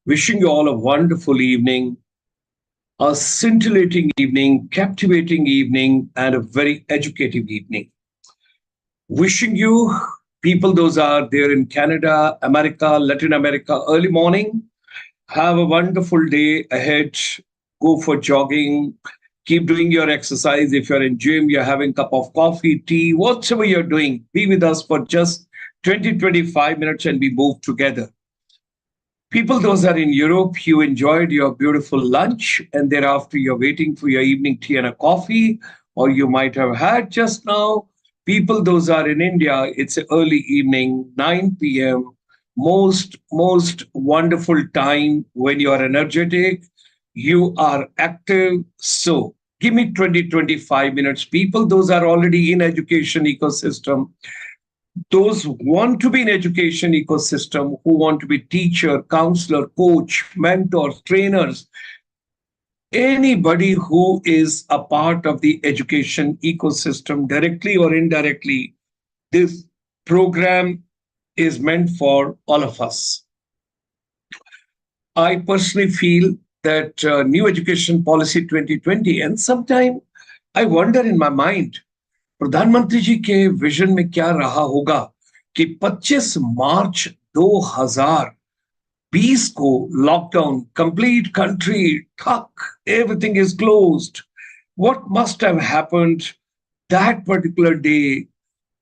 Wishing you all a wonderful evening, a scintillating evening, captivating evening, and a very educative evening. Wishing you, people, those are there in Canada, America, Latin America, early morning. Have a wonderful day ahead. Go for jogging. Keep doing your exercise. If you're in gym, you're having a cup of coffee, tea, whatever you're doing, be with us for just 20-25 minutes and we move together. People, those are in Europe, you enjoyed your beautiful lunch, and thereafter you're waiting for your evening tea and a coffee, or you might have had just now. People, those are in India, it's early evening, 9 p.m. Most wonderful time when you are energetic, you are active. So give me 20-25 minutes. People, those are already in education ecosystem, those who want to be in education ecosystem, who want to be teacher, counselor, coach, mentors, trainers, anybody who is a part of the education ecosystem directly or indirectly, this program is meant for all of us. I personally feel that new education policy 2020, and sometime I wonder in my mind, प्रधानमंत्री जी के vision में क्या रहा होगा कि 25 मार्च 2020 को lockdown complete country ठक everything is closed what must have happened that particular day,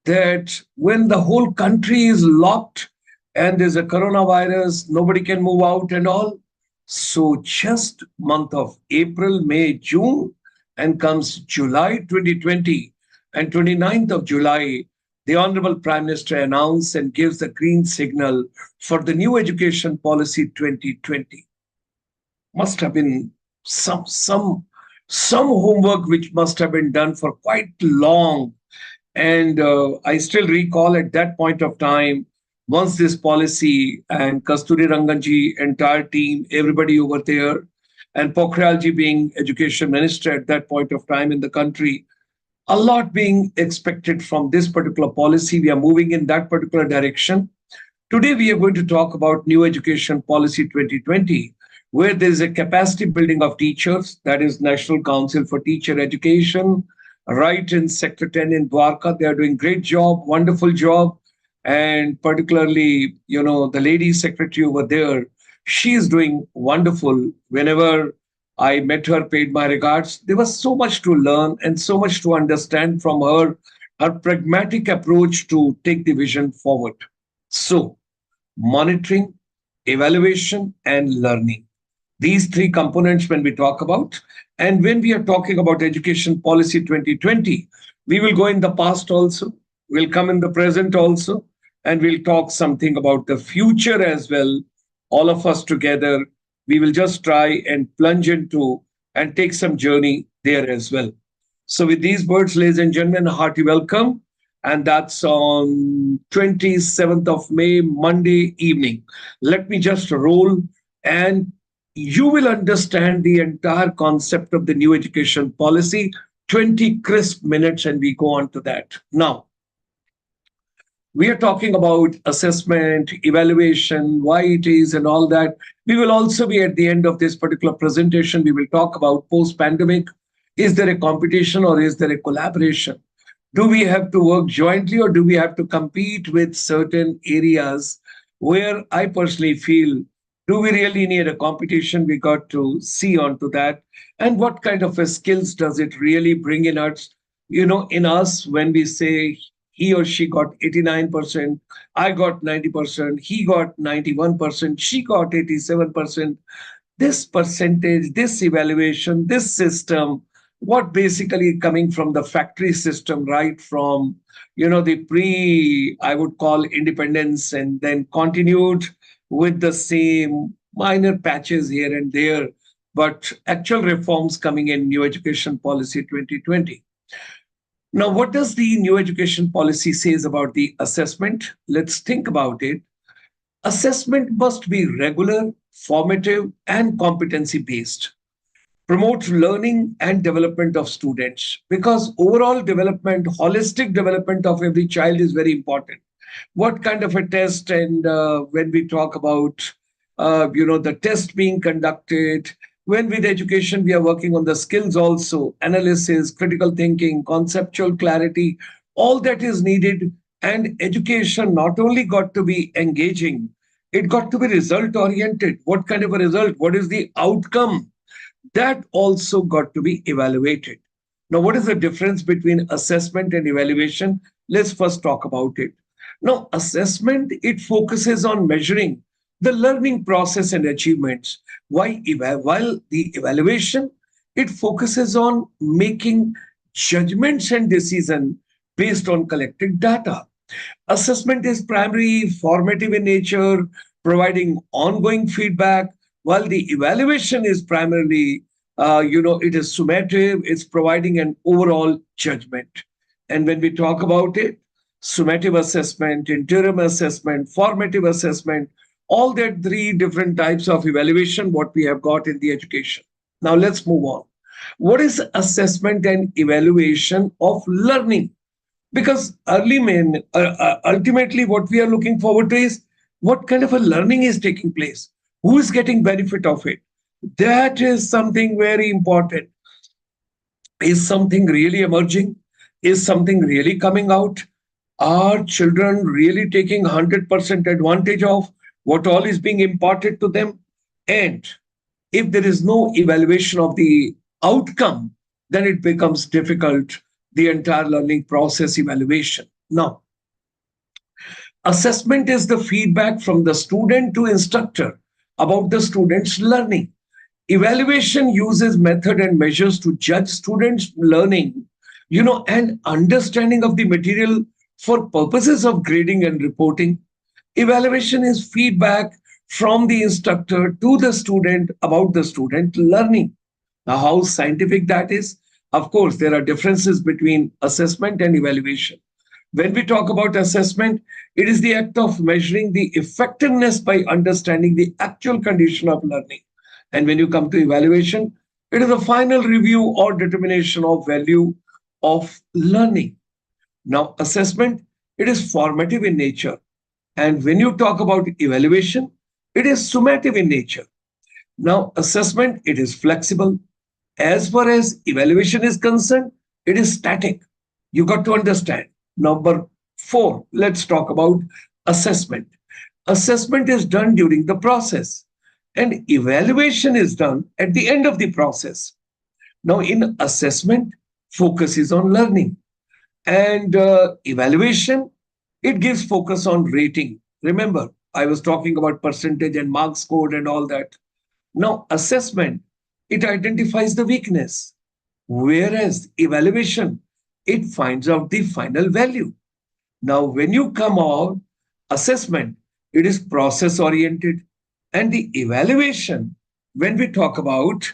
that when the whole country is locked and there's a coronavirus, nobody can move out and all. So just month of April, May, June, and comes July 2020, and 29th of July, the Honorable Prime Minister announced and gives the green signal for the new education policy 2020. Must have been some homework which must have been done for quite long. And I still recall at that point of time, once this policy and Kasturi Ranganji, entire team, everybody over there, and Pokhriyalji being education minister at that point of time in the country, a lot being expected from this particular policy. We are moving in that particular direction. Today, we are going to talk about New Education Policy 2020, where there is a capacity building of teachers, that is National Council for Teacher Education, right in Sector 10 in Dwarka. They are doing great job, wonderful job. And particularly, the lady secretary over there, she is doing wonderful. Whenever I met her, paid my regards. There was so much to learn and so much to understand from her pragmatic approach to take the vision forward. So, monitoring, evaluation, and learning. These three components when we talk about. And when we are talking about Education Policy 2020, we will go in the past also, we'll come in the present also, and we'll talk something about the future as well. All of us together, we will just try and plunge into and take some journey there as well. So with these words, ladies and gentlemen, a hearty welcome. And that's on 27th of May, Monday evening. Let me just roll and you will understand the entire concept of the new education policy, 20 crisp minutes, and we go on to that. Now, we are talking about assessment, evaluation, why it is, and all that. We will also be at the end of this particular presentation, we will talk about post-pandemic. Is there a competition or is there a collaboration? Do we have to work jointly or do we have to compete with certain areas where I personally feel, do we really need a competition? We got to see onto that. And what kind of a skills does it really bring in us? In us when we say, he or she got 89%, I got 90%, he got 91%, she got 87%. This percentage, this evaluation, this system, what basically coming from the factory system, right from, the I would call independence, and then continued with the same minor patches here and there, but actual reforms coming in New Education Policy 2020. Now, what does the new education policy says about the assessment? Let's think about it. Assessment must be regular, formative, and competency-based. Promote learning and development of students, because overall development, holistic development of every child is very important. What kind of a test, and when we talk about the test being conducted. When with education, we are working on the skills also, analysis, critical thinking, conceptual clarity, all that is needed. And education not only got to be engaging, it got to be result oriented. What kind of a result? What is the outcome? That also got to be evaluated. Now, what is the difference between assessment and evaluation? Let's first talk about it. Now, assessment, it focuses on measuring the learning process and achievements. While the evaluation, it focuses on making judgments and decisions based on collected data. Assessment is primarily formative in nature, providing ongoing feedback, while the evaluation is primarily, it is summative, it's providing an overall judgment. And when we talk about it, summative assessment, interim assessment, formative assessment, all that three different types of evaluation, what we have got in the education. Now let's move on. What is assessment and evaluation of learning? Because ultimately what we are looking forward to is what kind of a learning is taking place, who is getting benefit of it. That is something very important. Is something really emerging? Is something really coming out? Are children really taking 100% advantage of what all is being imparted to them? And if there is no evaluation of the outcome, then it becomes difficult, the entire learning process evaluation. Now, assessment is the feedback from the student to instructor about the student's learning. Evaluation uses method and measures to judge students' learning, and understanding of the material for purposes of grading and reporting. Evaluation is feedback from the instructor to the student about the student learning. Now, how scientific that is? Of course, there are differences between assessment and evaluation. When we talk about assessment, it is the act of measuring the effectiveness by understanding the actual condition of learning. And when you come to evaluation, it is a final review or determination of value of learning. Now, assessment, it is formative in nature. And when you talk about evaluation, it is summative in nature. Now, assessment, it is flexible. As far as evaluation is concerned, it is static. You got to understand. Number four, let's talk about assessment. Assessment is done during the process, and evaluation is done at the end of the process. Now, in assessment, focus is on learning, and evaluation, it gives focus on rating. Remember, I was talking about percentage and marks scored and all that. Now, assessment, it identifies the weakness, whereas evaluation, it finds out the final value. Now, when you come out, assessment, it is process oriented, and the evaluation, when we talk about,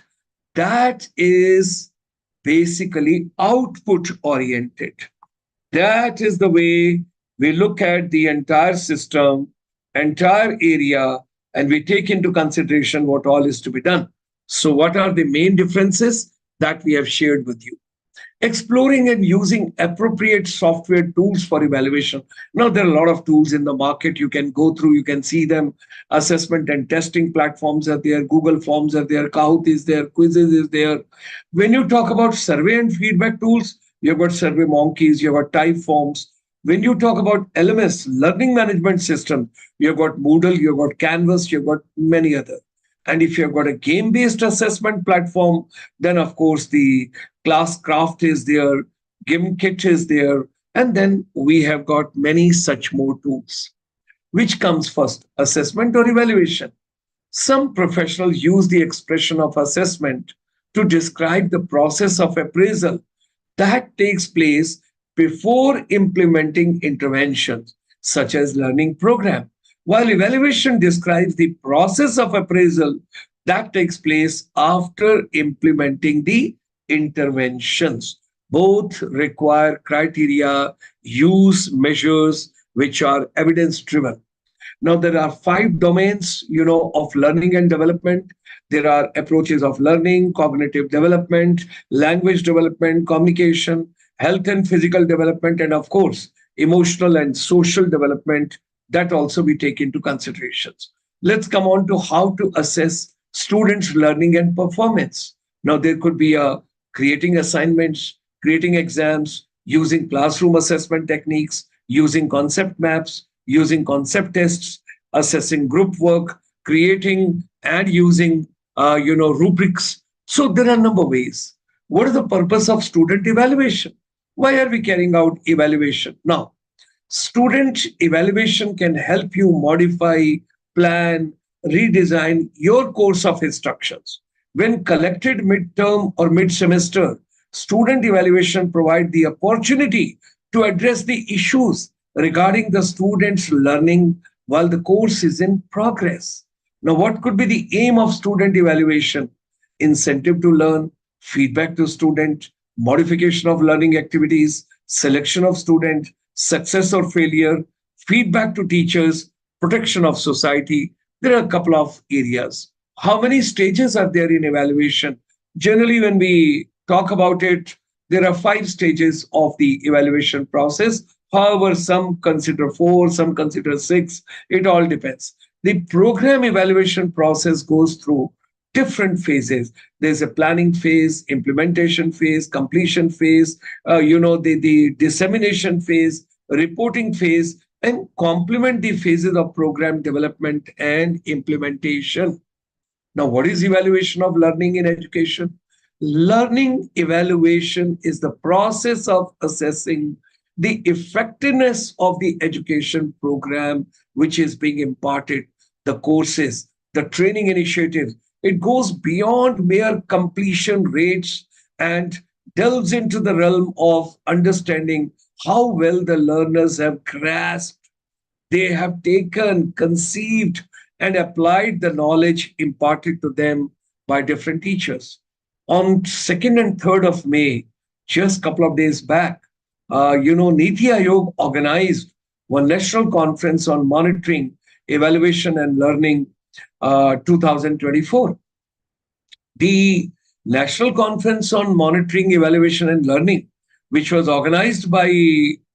that is basically output oriented. That is the way we look at the entire system, entire area, and we take into consideration what all is to be done. So, what are the main differences that we have shared with you? Exploring and using appropriate software tools for evaluation. Now, there are a lot of tools in the market. You can go through, you can see them. Assessment and testing platforms are there, Google Forms are there, Kahoot is there, Quizzes is there. When you talk about survey and feedback tools, you've got Survey Monkeys, you've got Typeforms. When you talk about LMS, Learning Management System, you've got Moodle, you've got Canvas, you've got many other. And if you've got a game-based assessment platform, then of course the Classcraft is there, GimKit is there, and then we have got many such more tools. Which comes first, assessment or evaluation? Some professionals use the expression of assessment to describe the process of appraisal that takes place before implementing interventions, such as learning program, while evaluation describes the process of appraisal that takes place after implementing the interventions. Both require criteria, use measures which are evidence driven. Now, there are five domains, of learning and development. There are approaches of learning, cognitive development, language development, communication, health and physical development, and of course, emotional and social development. That also we take into considerations. Let's come on to how to assess students' learning and performance. Now, there could be a creating assignments, creating exams, using classroom assessment techniques, using concept maps, using concept tests, assessing group work, creating and using rubrics. So there are a number of ways. What is the purpose of student evaluation? Why are we carrying out evaluation? Now, student evaluation can help you modify, plan, redesign your course of instructions. When collected midterm or mid-semester, student evaluation provide the opportunity to address the issues regarding the student's learning while the course is in progress. Now, what could be the aim of student evaluation? Incentive to learn, feedback to student, modification of learning activities, selection of student, success or failure, feedback to teachers, protection of society. There are a couple of areas. How many stages are there in evaluation? Generally, when we talk about it, there are 5 stages of the evaluation process. However, some consider 4, some consider 6. It all depends. The program evaluation process goes through different phases. There's a planning phase, implementation phase, completion phase, the dissemination phase, reporting phase, and complement the phases of program development and implementation. Now, what is evaluation of learning in education? Learning evaluation is the process of assessing the effectiveness of the education program which is being imparted, the courses, the training initiatives. It goes beyond mere completion rates and delves into the realm of understanding how well the learners have grasped, they have taken, conceived, and applied the knowledge imparted to them by different teachers. On 2nd and 3rd of May, just a couple of days back, Niti Aayog organized one national conference on monitoring, evaluation, and learning 2024. The National Conference on Monitoring, Evaluation, and Learning, which was organized by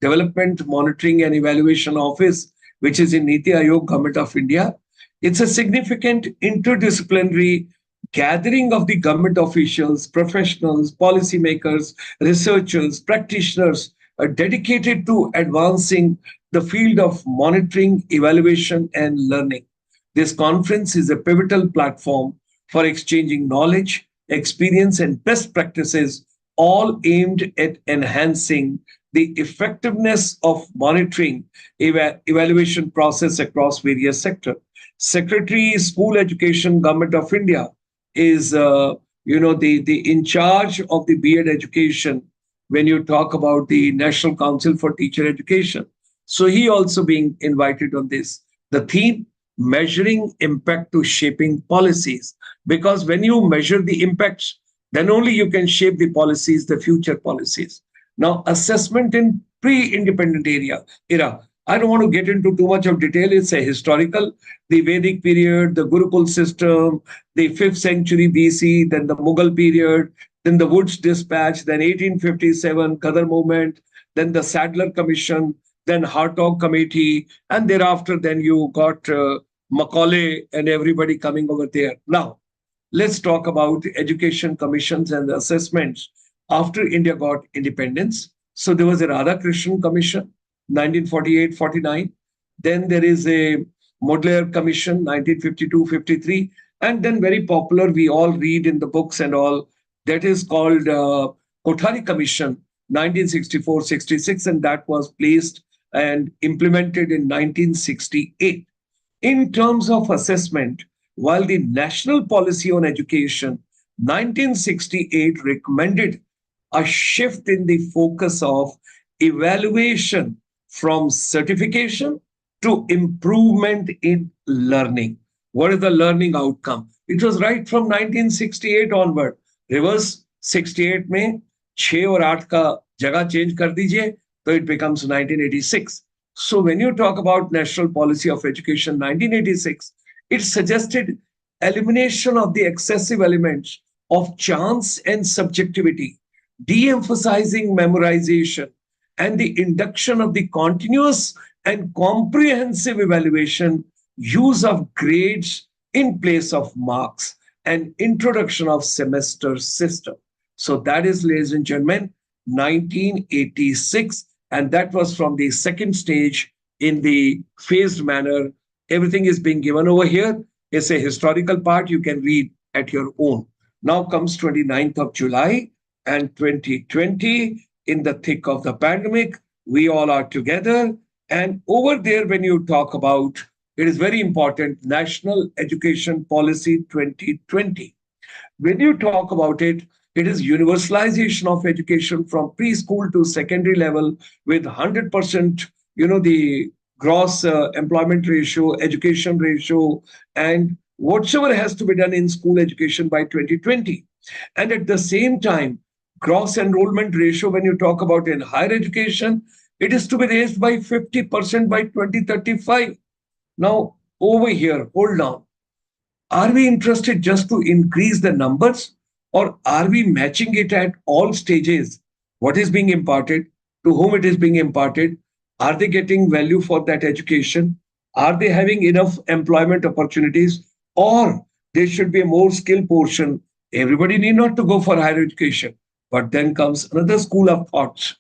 Development Monitoring and Evaluation Office, which is in Niti Aayog, Government of India. It's a significant interdisciplinary gathering of the government officials, professionals, policymakers, researchers, practitioners dedicated to advancing the field of monitoring, evaluation, and learning. This conference is a pivotal platform for exchanging knowledge, experience, and best practices, all aimed at enhancing the effectiveness of monitoring evaluation process across various sectors. Secretary School Education, Government of India, is the in charge of the B.Ed education when you talk about the National Council for Teacher Education. So he also being invited on this. The theme, measuring impact to shaping policies. Because when you measure the impacts, then only you can shape the policies, the future policies. Now, assessment in pre-independent era. I don't want to get into too much of detail. It's a historical, the Vedic period, the Gurukul system, the 5th century BC, then the Mughal period, then the Woods Dispatch, then 1857 Qadar movement, then the Sadler Commission, then Hartog Committee, and thereafter then you got Macaulay and everybody coming over there. Now, let's talk about education commissions and the assessments after India got independence. So there was a Radhakrishnan Commission, 1948-49. Then there is a Modler Commission, 1952-53. And then very popular, we all read in the books and all, that is called Kothari Commission, 1964-66. And that was placed and implemented in 1968. In terms of assessment, while the National Policy on Education, 1968 recommended a shift in the focus of evaluation from certification to improvement in learning. What is the learning outcome? It was right from 1968 onward. Reverse 68 में 6 और 8 का जगह change कर दीजिए, so it becomes 1986. So when you talk about National Policy of Education 1986, it suggested elimination of the excessive elements of chance and subjectivity, de-emphasizing memorization, and the induction of the continuous and comprehensive evaluation use of grades in place of marks, and introduction of semester system. So that is, ladies and gentlemen, 1986, and that was from the second stage in the phased manner. Everything is being given over here. It's a historical part you can read at your own. Now comes 29th of July and 2020, in the thick of the pandemic. We all are together. And over there, when you talk about, it is very important, National Education Policy 2020. When you talk about it, it is universalization of education from preschool to secondary level with 100%, the gross employment ratio, education ratio, and whatsoever has to be done in school education by 2020. And at the same time, gross enrollment ratio, when you talk about in higher education, it is to be raised by 50% by 2035. Now, over here, hold on. Are we interested just to increase the numbers, or are we matching it at all stages? What is being imparted, to whom it is being imparted? Are they getting value for that education? Are they having enough employment opportunities? Or there should be a more skill portion. Everybody need not to go for higher education. But then comes another school of thoughts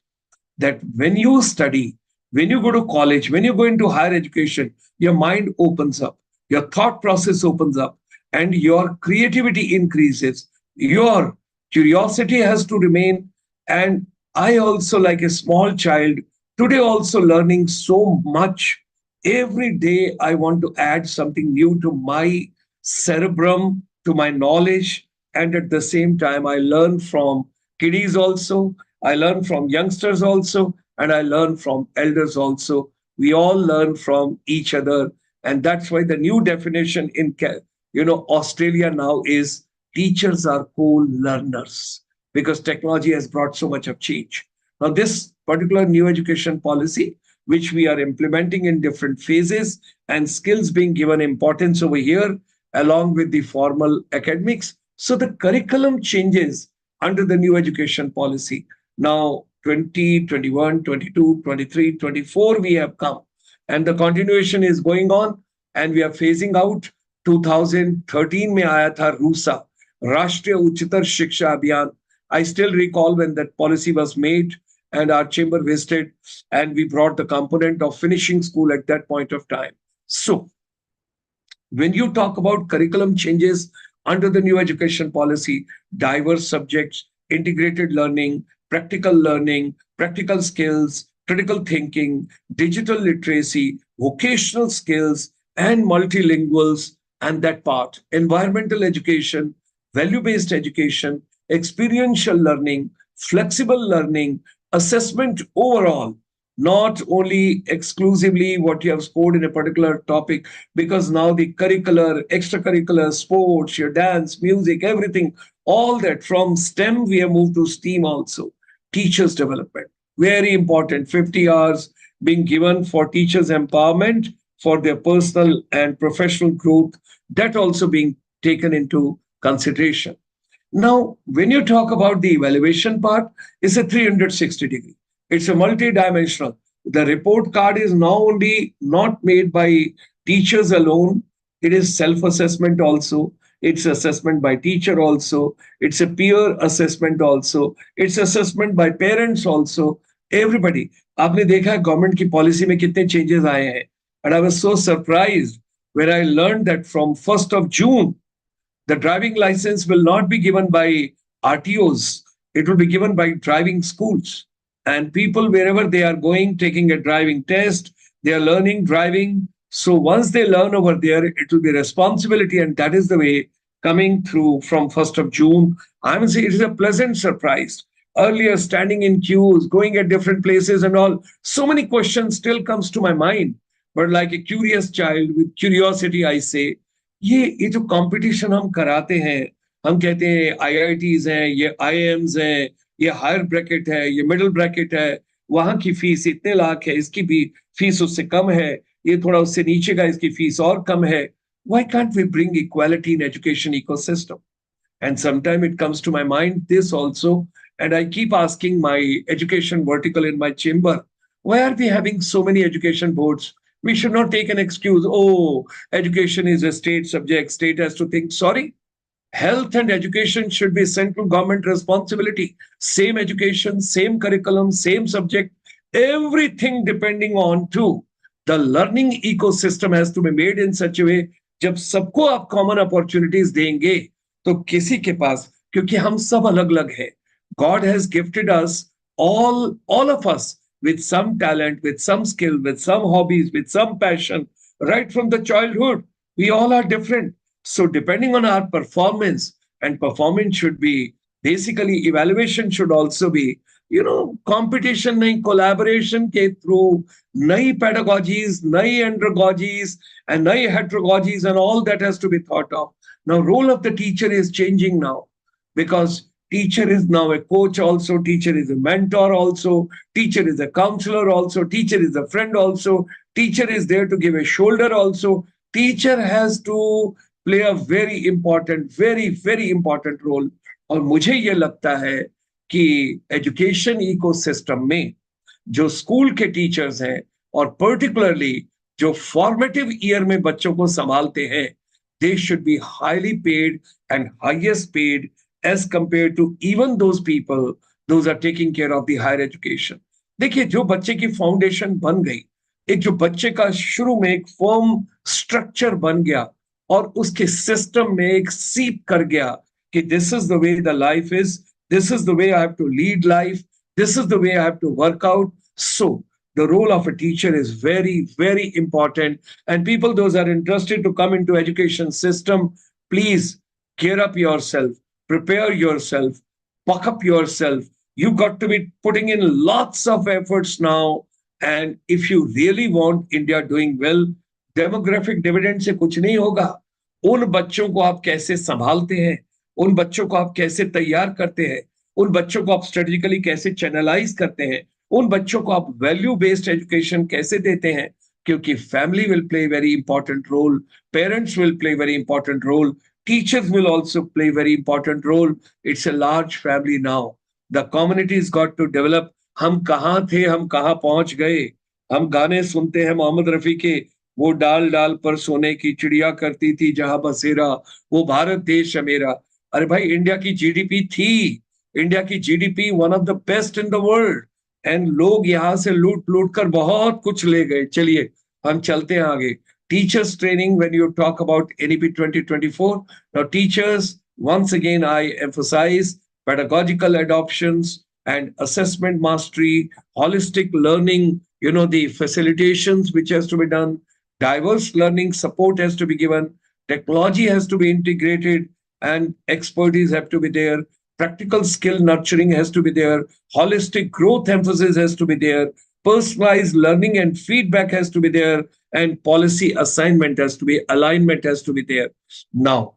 that when you study, when you go to college, when you go into higher education, your mind opens up, your thought process opens up, and your creativity increases. Your curiosity has to remain. And I also, like a small child, today also learning so much. Every day, I want to add something new to my cerebrum, to my knowledge. And at the same time, I learn from kiddies also, I learn from youngsters also, and I learn from elders also. We all learn from each other. And that's why the new definition in Australia now is teachers are co-learners, because technology has brought so much of change. Now, this particular new education policy, which we are implementing in different phases, and skills being given importance over here, along with the formal academics. So the curriculum changes under the new education policy. Now, 20, 21, 22, 23, 24, we have come. And the continuation is going on, and we are phasing out. 2013 में आया था रूसा, राष्ट्रीय उच्चतर शिक्षा अभियान. I still recall when that policy was made and our chamber visited, and we brought the component of finishing school at that point of time. So when you talk about curriculum changes under the new education policy, diverse subjects, integrated learning, practical skills, critical thinking, digital literacy, vocational skills, and multilinguals, and that part, environmental education, value-based education, experiential learning, flexible learning, assessment overall, not only exclusively what you have scored in a particular topic, because now the curricular, extracurricular, sports, your dance, music, everything, all that from STEM, we have moved to STEAM also. Teachers development, very important, 50 hours being given for teachers empowerment for their personal and professional growth, that also being taken into consideration. Now, when you talk about the evaluation part, it's a 360-degree. It's a multi-dimensional. The report card is now only not made by teachers alone. It is self-assessment also. It's assessment by teacher also. It's a peer assessment also. It's assessment by parents also. Everybody. आपने देखा है government की policy में कितने changes आए हैं. And I was so surprised when I learned that from 1st of June, the driving license will not be given by RTOs. It will be given by driving schools. And people, wherever they are going, taking a driving test, they are learning driving. So once they learn over there, it will be responsibility. And that is the way coming through from 1st of June. I would say it is a pleasant surprise. Earlier, standing in queues, going at different places and all, so many questions still comes to my mind. But like a curious child with curiosity, I say, ये जो competition हम कराते हैं, हम कहते हैं IITs हैं, ये आईआईएम्स हैं, ये हायर ब्रैकेट है, ये मिडिल ब्रैकेट है, वहां की फीस इतने लाख है, इसकी भी फीस उससे कम है, ये थोड़ा उससे नीचे का, इसकी फीस और कम है. Why can't we bring equality in education ecosystem? And sometimes it comes to my mind this also, and I keep asking my education vertical in my chamber, why are we having so many education boards? We should not take an excuse. Oh, education is a state subject. State has to think. Sorry, health and education should be central government responsibility. Same education, same curriculum, same subject, everything depending on to the learning ecosystem has to be made in such a way. जब सबको आप common opportunities देंगे तो किसी के पास, क्योंकि हम सब अलग अलग हैं. God has gifted us, all of us, with some talent, with some skill, with some hobbies, with some passion, right from the childhood. We all are different. So depending on our performance, and performance should be basically, evaluation should also be, competition nahi, collaboration ke through, nai pedagogies, nai andragogies, and nai heterogogies, and all that has to be thought of. Now, role of the teacher is changing now, because teacher is now a coach also, teacher is a mentor also, teacher is a counselor also, teacher is a friend also, teacher is there to give a shoulder also. Teacher has to play a very important, very important role. और मुझे ये लगता है कि education ecosystem में जो school के teachers हैं, और पर्टिकुलरली जो फॉर्मेटिव ईयर में बच्चों को संभालते हैं, they should be highly paid and highest paid as compare to even those people those are taking care of the higher education. देखिए, जो बच्चे की फाउंडेशन बन गई, एक जो बच्चे का शुरू में एक फर्म स्ट्रक्चर बन गया और उसके सिस्टम में एक सीप कर गया कि this is the way the life is, this is the way I have to lead life, this is the way I have to work out. So the role of a teacher is very important, and people those are interested to come into education system, please gear up yourself, prepare yourself, buck up yourself. You got to be putting in lots of efforts now, and if you really want India doing well, demographic dividend से कुछ नहीं होगा. उन बच्चों को आप कैसे संभालते हैं, उन बच्चों को आप कैसे तैयार करते हैं, उन बच्चों को आप स्ट्रेटेजिकली कैसे चैनलाइज करते हैं, उन बच्चों को आप वैल्यू बेस्ड एजुकेशन कैसे देते हैं. क्योंकि family will play very important role, parents will play very important role, teachers will also play very important role. It's a large family now. The communities got to develop. हम कहाँ थे, हम कहाँ पहुंच गए. हम गाने सुनते हैं मोहम्मद रफी के, वो डाल डाल पर सोने की चिड़िया करती थी जहां बसेरा, वो भारत देश है मेरा. अरे भाई, इंडिया की जीडीपी थी, इंडिया की GDP one of the best in the world, and लोग यहां से लूट लूट कर बहुत कुछ ले गए. चलिए हम चलते हैं आगे. Teachers training, when you talk about NEP 2024, now teachers, once again I emphasize pedagogical adoptions and assessment mastery, holistic learning, the facilitations which has to be done, diverse learning support has to be given, technology has to be integrated, and expertise have to be there, practical skill nurturing has to be there, holistic growth emphasis has to be there, personalized learning and feedback has to be there, and policy assignment has to be, alignment has to be there. Now,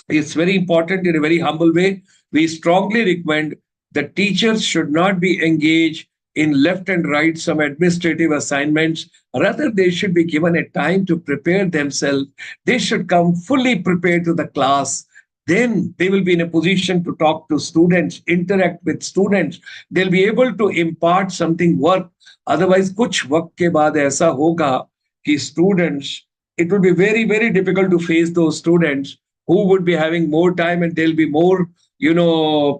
it's very important. In a very humble way, we strongly recommend that teachers should not be engaged in left and right some administrative assignments. Rather, they should be given a time to prepare themselves. They should come fully prepared to the class. Then they will be in a position to talk to students, interact with students. They'll be able to impart something work. Otherwise, kuch वक्त के बाद ऐसा होगा कि students, it will be very difficult to face those students who would be having more time, and they'll be more,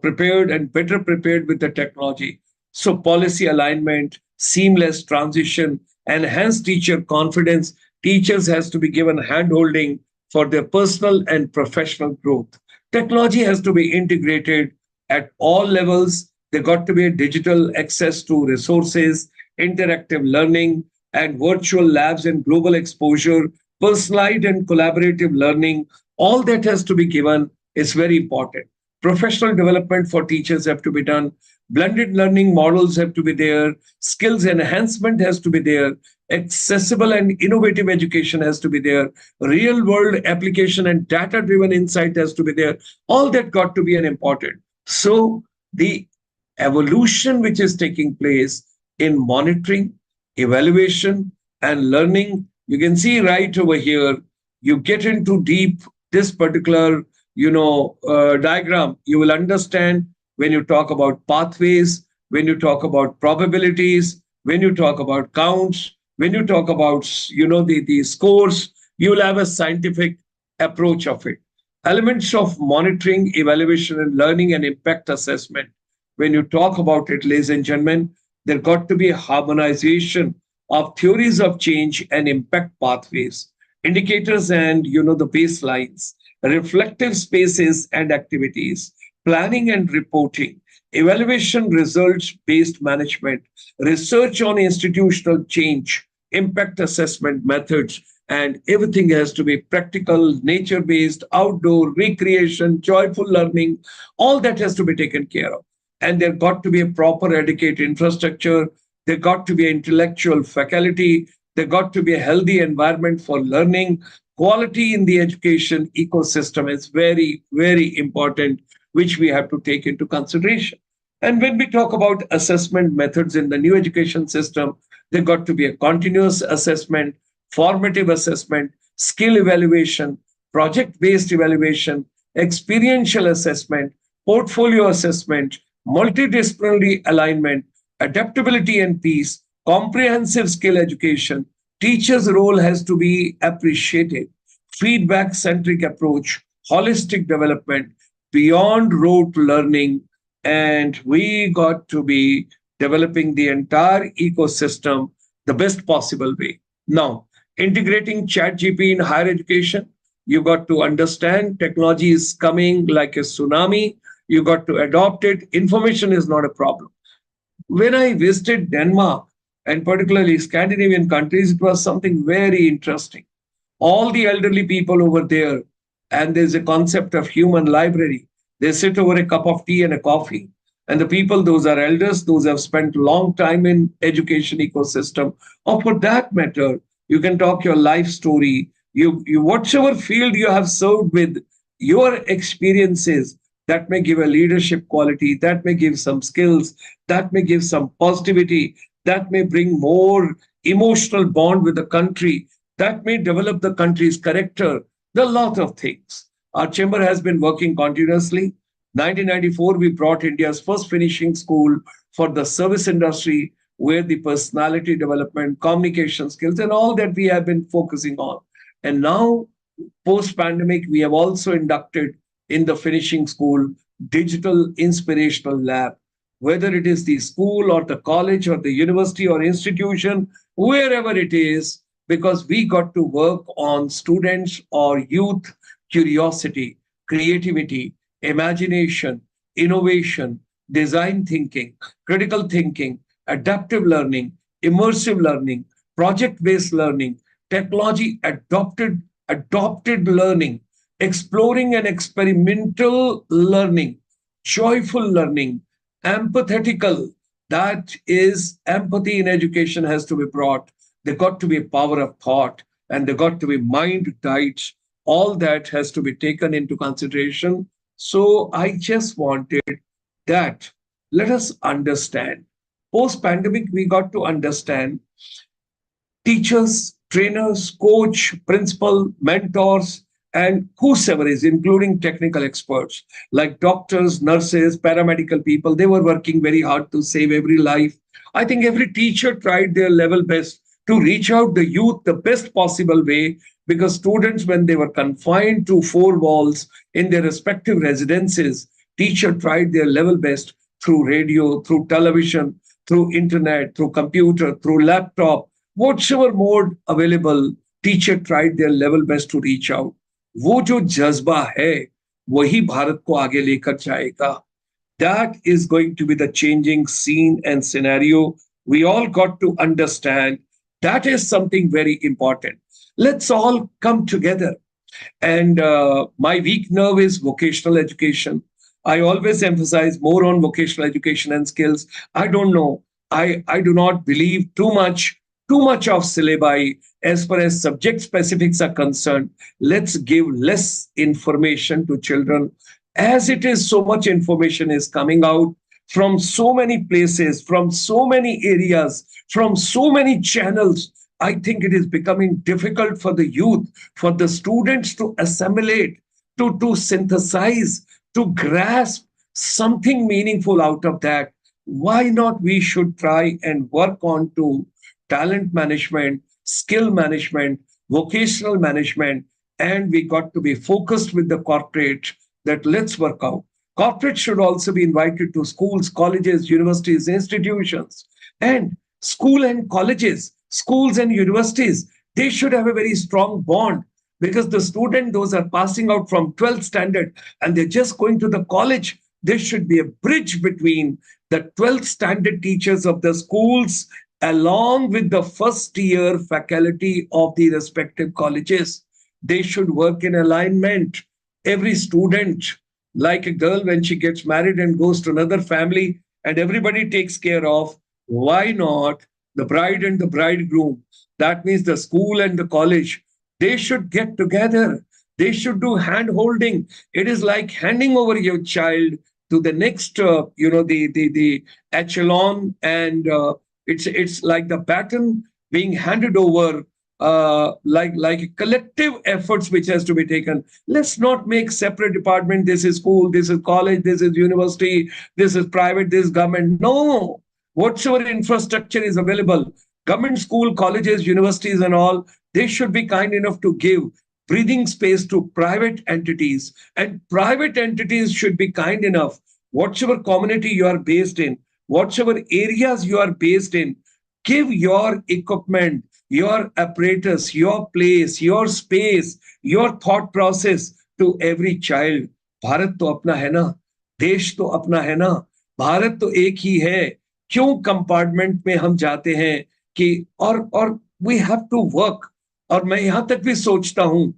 prepared and better prepared with the technology. So policy alignment, seamless transition, enhanced teacher confidence. Teachers has to be given hand-holding for their personal and professional growth. Technology has to be integrated at all levels. There got to be a digital access to resources, interactive learning, and virtual labs and global exposure, personalized and collaborative learning. All that has to be given is very important. Professional development for teachers have to be done. Blended learning models have to be there. Skills enhancement has to be there. Accessible and innovative education has to be there. Real world application and data driven insight has to be there. All that got to be an important. So the evolution which is taking place in monitoring, evaluation, and learning, you can see right over here. You get into deep this particular diagram, you will understand when you talk about pathways, when you talk about probabilities, when you talk about counts, When you talk about, the scores, you will have a scientific approach of it. Elements of monitoring, evaluation, and learning and impact assessment. When you talk about it, ladies and gentlemen, there got to be a harmonization of theories of change and impact pathways, indicators and the baselines, reflective spaces and activities, planning and reporting, evaluation results based management, research on institutional change, impact assessment methods, and everything has to be practical, nature based, outdoor, recreation, joyful learning. All that has to be taken care of. And there got to be a proper educated infrastructure. There got to be an intellectual faculty. There got to be a healthy environment for learning. Quality in the education ecosystem is very, very important, which we have to take into consideration. And when we talk about assessment methods in the new education system, there got to be a continuous assessment, formative assessment, skill evaluation, project based evaluation, experiential assessment, portfolio assessment, multidisciplinary alignment, adaptability and peace, comprehensive skill education. Teachers' role has to be appreciated, feedback centric approach, holistic development, beyond rote learning, and we got to be developing the entire ecosystem the best possible way. Now, integrating ChatGPT in higher education, you got to understand technology is coming like a tsunami. You got to adopt it. Information is not a problem. When I visited Denmark and particularly Scandinavian countries, it was something very interesting. All the elderly people over there, and there's a concept of human library. They sit over a cup of tea and a coffee. And the people, those are elders, those have spent long time in education ecosystem. Or for that matter, you can talk your life story. You whatever field you have served with, your experiences that may give a leadership quality, that may give some skills, that may give some positivity, that may bring more emotional bond with the country, that may develop the country's character. There are a lot of things. Our chamber has been working continuously. 1994, we brought India's first finishing school for the service industry, where the personality development, communication skills, and all that we have been focusing on. And now, post pandemic, we have also inducted in the finishing school digital inspirational lab, whether it is the school or the college or the university or institution, wherever it is, because we got to work on students or youth curiosity, creativity, imagination, innovation, design thinking, critical thinking, adaptive learning, immersive learning, project based learning, technology adopted learning, exploring and experimental learning, joyful learning, empathetical. That is, empathy in education has to be brought. There got to be a power of thought, and there got to be mind diets. All that has to be taken into consideration. So I just wanted that let us understand. Post pandemic, we got to understand teachers, trainers, coach, principal, mentors, and whosoever is, including technical experts like doctors, nurses, paramedical people. They were working very hard to save every life. I think every teacher tried their level best to reach out the youth the best possible way, because students, when they were confined to four walls in their respective residences, teacher tried their level best through radio, through television, through internet, through computer, through laptop, whatever mode available, teacher tried their level best to reach out. वो जो जज्बा है वही भारत को आगे लेकर जाएगा. That is going to be the changing scene and scenario. We all got to understand that is something very important. Let's all come together. And my weak nerve is vocational education. I always emphasize more on vocational education and skills. I don't know. I do not believe too much of syllabi as far as subject specifics are concerned. Let's give less information to children, as it is so much information is coming out from so many places, from so many areas, from so many channels. I think it is becoming difficult for the youth, for the students to assimilate, to synthesize, to grasp something meaningful out of that. Why not we should try and work on to talent management, skill management, vocational management, and we got to be focused with the corporate that let's work out. Corporate should also be invited to schools, colleges, universities, institutions, and school and colleges, schools and universities. They should have a very strong bond because the student, those are passing out from 12th standard and they're just going to the college. There should be a bridge between the 12th standard teachers of the schools along with the first year faculty of the respective colleges. They should work in alignment. Every student, like a girl when she gets married and goes to another family and everybody takes care of, why not the bride and the bridegroom? That means the school and the college, they should get together. They should do hand holding. It is like handing over your child to the next, the echelon, and it's like the baton being handed over, like collective efforts which has to be taken. Let's not make separate department. This is school, this is college, this is university, this is private, this is government. No, whatsoever infrastructure is available, government school, colleges, universities, and all, they should be kind enough to give breathing space to private entities, and private entities should be kind enough, whatever community you are based in, whatever areas you are based in, give your equipment, your apparatus, your place, your space, your thought process to every child. Bharat तो अपना है ना, देश तो अपना है ना, भारत तो एक ही है. क्यों कंपार्टमेंट में हम जाते हैं कि और वी हैव टू वर्क. और मैं यहां तक भी सोचता हूं,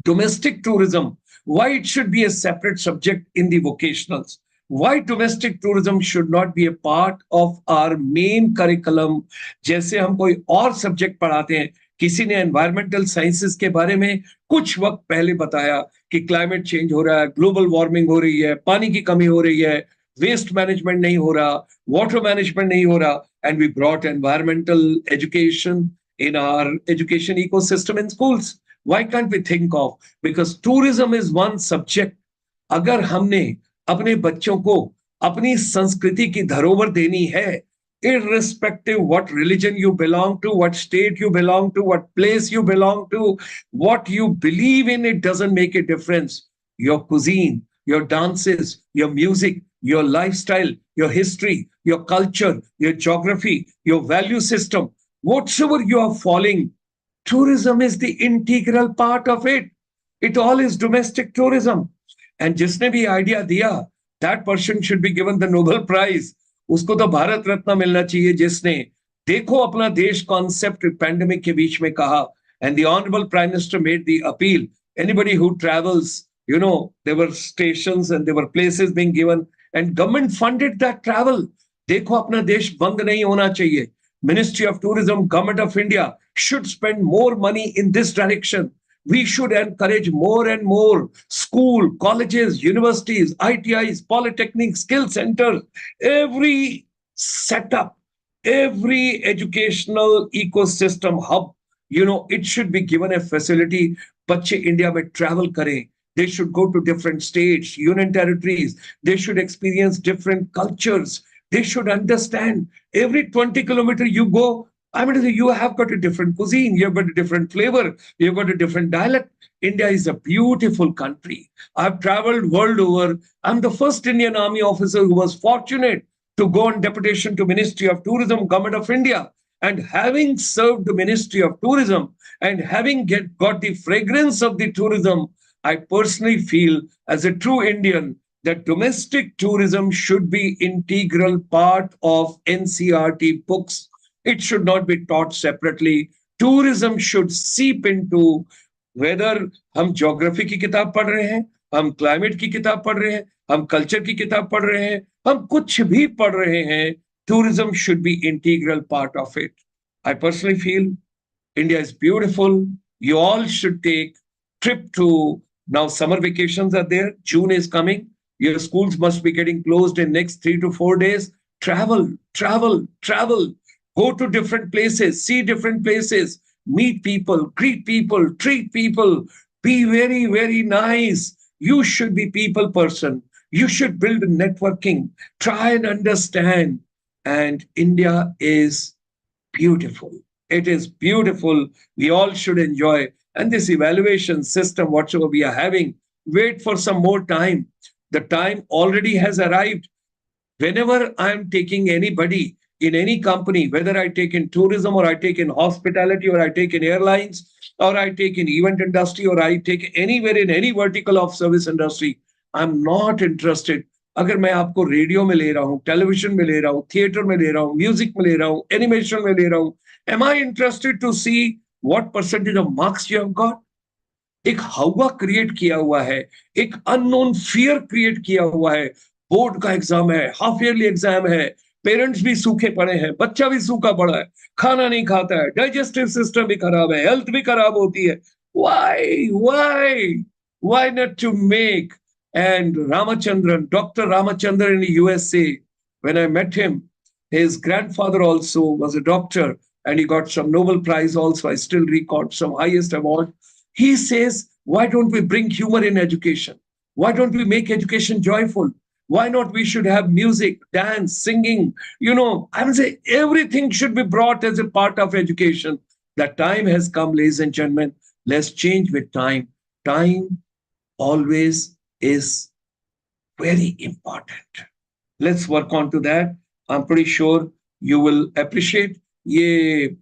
domestic tourism, why it should be a separate subject in the vocationals, why domestic tourism should not be a part of our main curriculum. जैसे हम कोई और सब्जेक्ट पढ़ाते हैं, किसी ने एनवायरमेंटल साइंसेस के बारे में कुछ वक्त पहले बताया कि क्लाइमेट चेंज हो रहा है, ग्लोबल वार्मिंग हो रही है, पानी की कमी हो रही है, वेस्ट मैनेजमेंट नहीं हो रहा, वाटर मैनेजमेंट नहीं हो रहा, and we brought environmental education in our education ecosystem in schools. Why can't we think of? Because tourism is one subject. अगर हमने अपने बच्चों को अपनी संस्कृति की धरोहर देनी है, irrespective what religion you belong to, what state you belong to, what place you belong to, what you believe in, it doesn't make a difference. Your cuisine, your dances, your music, your lifestyle, your history, your culture, your geography, your value system, whatsoever you are following, tourism is the integral part of it. It all is domestic tourism. And जिसने भी idea दिया, that person should be given the Nobel Prize. उसको तो भारत रत्न मिलना चाहिए जिसने देखो अपना देश कॉन्सेप्ट पैंडेमिक के बीच में कहा. And the honorable prime minister made the appeal. Anybody who travels, there were stations and there were places being given and government funded that travel. देखो अपना देश बंद नहीं होना चाहिए. Ministry of Tourism, Government of India should spend more money in this direction. We should encourage more and more school, colleges, universities, ITIs, polytechnic, skill centers, every setup, every educational ecosystem hub, it should be given a facility. बच्चे India में travel करें. They should go to different states, union territories. They should experience different cultures. They should understand every 20 kilometers you go, I mean, you have got a different cuisine, you've got a different flavor, you've got a different dialect. India is a beautiful country. I've traveled world over. I'm the first Indian Army officer who was fortunate to go on deputation to Ministry of Tourism, Government of India. And having served the Ministry of Tourism and having got the fragrance of the tourism, I personally feel as a true Indian that domestic tourism should be integral part of NCERT books. It should not be taught separately. Tourism should seep into whether हम geography की किताब पढ़ रहे हैं, हम climate की किताब पढ़ रहे हैं, हम culture की किताब पढ़ रहे हैं, हम कुछ भी पढ़ रहे हैं, tourism should be integral part of it. I personally feel India is beautiful. You all should take trip to, now summer vacations are there, June is coming. Your schools must be getting closed in next 3 to 4 days. Travel, travel, travel. Go to different places, see different places, meet people, greet people, treat people, be very, very nice. You should be people person. You should build networking, try and understand. And India is beautiful. It is beautiful. We all should enjoy. And this evaluation system, whatsoever we are having, wait for some more time. The time already has arrived. Whenever I'm taking anybody in any company, whether I take in tourism or I take in hospitality or I take in airlines or I take in event industry or I take anywhere in any vertical of service industry, I'm not interested. अगर मैं आपको radio में ले रहा हूँ, television में ले रहा हूँ, थिएटर में ले रहा हूँ, म्यूजिक में ले रहा हूँ, एनिमेशन में ले रहा हूँ, am I interested to see what percentage of marks you have got? एक हवा क्रिएट किया हुआ है, एक अननोन फियर क्रिएट किया हुआ है। बोर्ड का एग्जाम है, हाफ ईयरली एग्जाम है, पेरेंट्स भी सूखे पड़े हैं, बच्चा भी सूखा पड़ा है, खाना नहीं खाता है, डाइजेस्टिव सिस्टम भी खराब है, हेल्थ भी खराब होती है। Why not to make and Ramachandran, doctor Ramachandran in USA, when I met him, his grandfather also was a doctor and he got some Nobel Prize also. I still record some highest award. He says, why don't we bring humor in education? Why don't we make education joyful? Why not we should have music, dance, singing? I would say everything should be brought as a part of education. That time has come, ladies and gentlemen. Let's change with time. Time always is very important. Let's work on to that. I'm pretty sure you will appreciate ये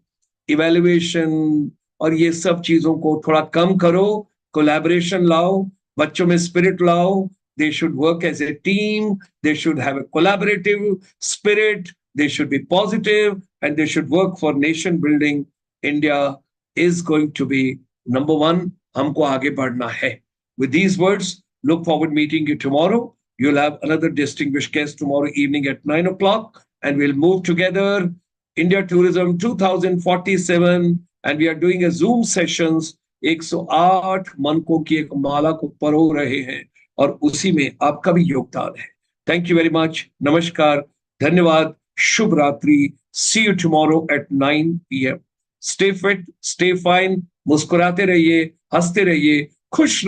evaluation और ये सब चीजों को थोड़ा कम करो, collaboration लाओ, बच्चों में स्पिरिट लाओ. They should work as a team. They should have a collaborative spirit. They should be positive and they should work for nation building. India is going to be number one. हमको आगे बढ़ना है. With these words, look forward meeting you tomorrow. You'll have another distinguished guest tomorrow evening at 9 o'clock and we'll move together. India Tourism 2047 and we are doing a Zoom sessions. 108 मनकों की एक माला को परो रहे हैं और उसी में आपका भी योगदान है. Thank you very much. नमस्कार, धन्यवाद, शुभ रात्रि. See you tomorrow at 9 p.m. Stay fit, stay fine, मुस्कुराते रहिए, हंसते रहिए, खुश